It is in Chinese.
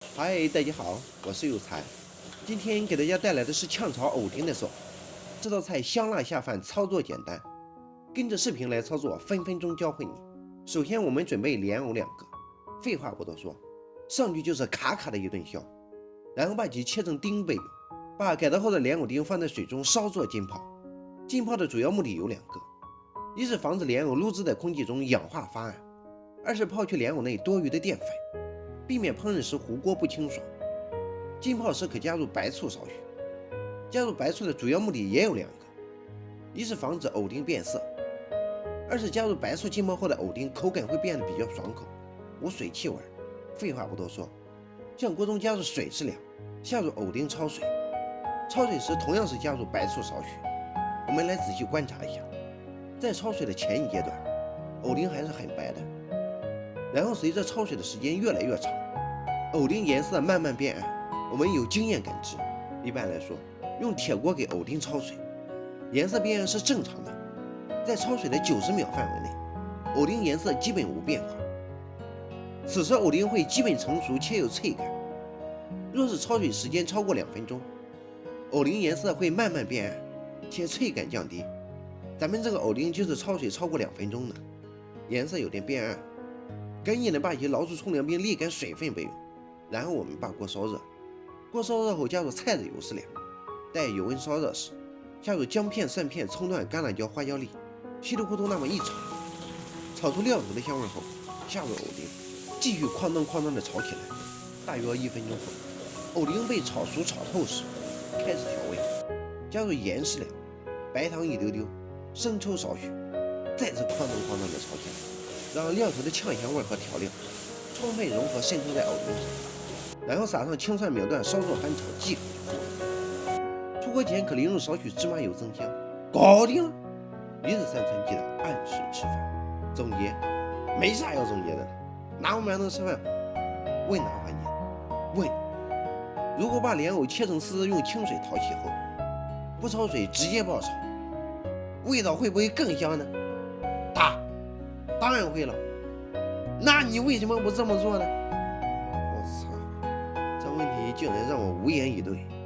嗨，大家好，我是有才。今天给大家带来的是炝炒藕丁的做法。这道菜香辣下饭，操作简单，跟着视频来操作，分分钟教会你。首先，我们准备莲藕2个，废话不多说，上去就是卡卡的一顿削。然后把其切成丁备用。把改刀后的莲藕丁放在水中稍作浸泡。浸泡的主要目的有2个：一是防止莲藕露滋在空气中氧化发暗；二是泡去莲藕内多余的淀粉。避免烹饪时糊锅不清爽。浸泡时可加入白醋少许。加入白醋的主要目的也有2个：一是防止藕丁变色；二是加入白醋浸泡后的藕丁口感会变得比较爽口，无水汽味。废话不多说，将锅中加入水适量，下入藕丁焯水。焯水时同样是加入白醋少许。我们来仔细观察一下，在焯水的前一阶段，藕丁还是很白的，然后随着焯水的时间越来越长，藕丁颜色慢慢变暗，我们有经验感知。一般来说，用铁锅给藕丁焯水，颜色变暗是正常的。在焯水的90秒范围内，藕丁颜色基本无变化。此时藕丁会基本成熟且有脆感。若是焯水时间超过2分钟，藕丁颜色会慢慢变暗，且脆感降低。咱们这个藕丁就是焯水超过2分钟的，颜色有点变暗。赶紧的把其捞出冲凉并沥干水分备用。然后我们把锅烧热，锅烧热后加入菜籽油适量，待油温烧热时，下入姜片、蒜片、葱段、干辣椒、花椒粒，稀里糊涂那么一炒，炒出料头的香味后，下入藕丁，继续哐当哐当的炒起来。大约1分钟后，藕丁被炒熟炒透时，开始调味，加入盐适量，白糖一丢丢，生抽少许，再次哐当哐当的炒起来，让料头的呛香味和调料充分融合渗透在藕丁上，然后撒上青蒜苗段，稍作翻炒即可出锅。出锅前可淋入少许芝麻油增香。搞定了！1日3餐记得按时吃饭。总结，没啥要总结的，哪我们还能吃饭？问答环节：问，如果把莲藕切成丝，用清水淘洗后，不焯水直接爆炒，味道会不会更香呢？答：当然会了。那你为什么不这么做呢？我操，这问题竟然让我无言以对。